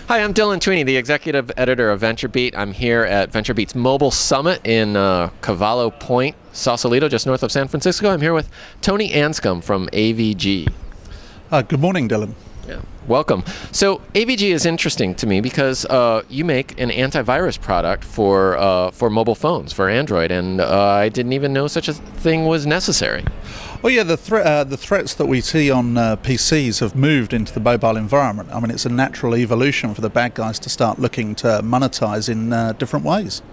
Hi, I'm Dylan Tweeney, the executive editor of VentureBeat. I'm here at VentureBeat's Mobile Summit in Cavallo Point, Sausalito, just north of San Francisco. I'm here with Tony Anscombe from AVG. Good morning, Dylan. Yeah, welcome. So AVG is interesting to me because you make an antivirus product for mobile phones, for Android, and I didn't even know such a thing was necessary. Well, yeah, the threats that we see on PCs have moved into the mobile environment. I mean, it's a natural evolution for the bad guys to start looking to monetize in different ways.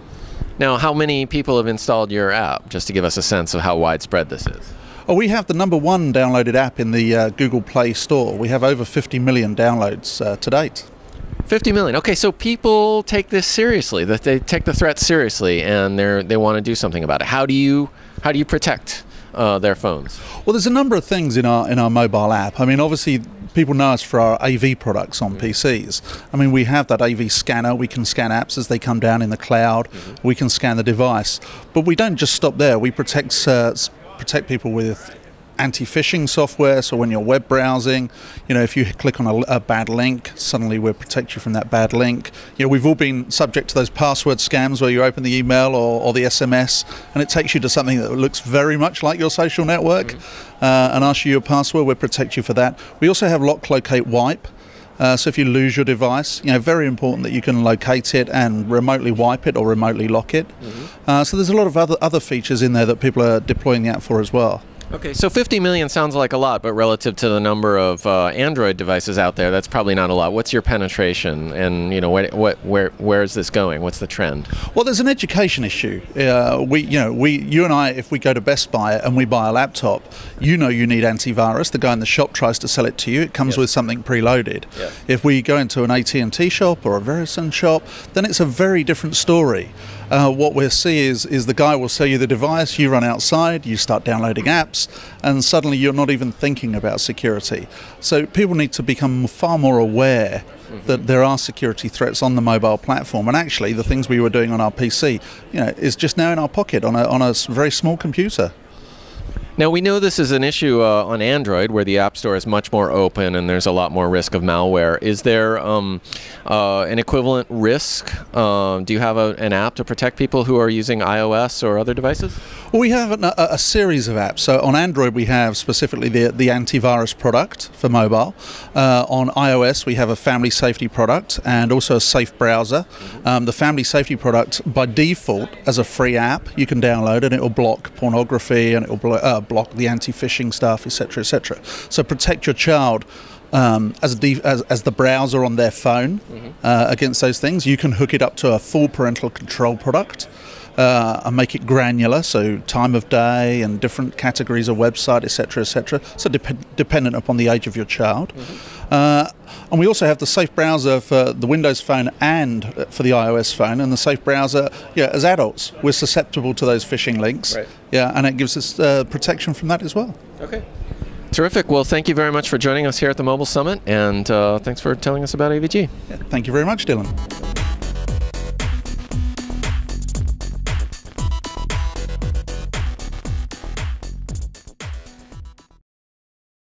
Now, how many people have installed your app, just to give us a sense of how widespread this is? Oh, we have the #1 downloaded app in the Google Play Store. We have over 50 million downloads to date. 50 million. Okay, so people take this seriously. That they take the threat seriously, and they want to do something about it. How do you protect their phones? Well, there's a number of things in our mobile app. I mean, obviously, people know us for our AV products on PCs. I mean, we have that AV scanner. We can scan apps as they come down in the cloud. We can scan the device, but we don't just stop there. We protect people with anti-phishing software, so when you're web browsing, you know, if you click on a bad link, suddenly we'll protect you from that bad link. You know, we've all been subject to those password scams where you open the email or the SMS and it takes you to something that looks very much like your social network and asks you your password. We'll protect you for that. We also have lock, locate, wipe. So if you lose your device, you know, very important that you can locate it and remotely wipe it or remotely lock it. So there's a lot of other features in there that people are deploying the app for as well. Okay, so 50 million sounds like a lot, but relative to the number of Android devices out there, that's probably not a lot. What's your penetration, and you know, where is this going? What's the trend? Well, there's an education issue. You and I, if we go to Best Buy and we buy a laptop, you know you need antivirus. The guy in the shop tries to sell it to you. It comes with something preloaded. If we go into an AT&T shop or a Verizon shop, then it's a very different story. What we'll see is the guy will sell you the device, you run outside, you start downloading apps, and suddenly you're not even thinking about security. So people need to become far more aware that there are security threats on the mobile platform, and actually the things we were doing on our PC, you know, is just now in our pocket on a very small computer. Now, we know this is an issue on Android, where the App Store is much more open and there's a lot more risk of malware. Is there an equivalent risk? Do you have an app to protect people who are using iOS or other devices? Well, we have a series of apps. So on Android, we have specifically the antivirus product for mobile. On iOS, we have a family safety product and also a safe browser. The family safety product, by default, as a free app, you can download and it will block pornography and it will block the anti-phishing stuff, etc., etc. So protect your child as the browser on their phone against those things. You can hook it up to a full parental control product and make it granular, so time of day and different categories of website, etc., etc. So dependent upon the age of your child. And we also have the safe browser for the Windows phone and for the iOS phone. And the safe browser, yeah, as adults, we're susceptible to those phishing links. Right. Yeah, and it gives us protection from that as well. Okay. Terrific. Well, thank you very much for joining us here at the Mobile Summit, and thanks for telling us about AVG. Yeah, thank you very much, Dylan.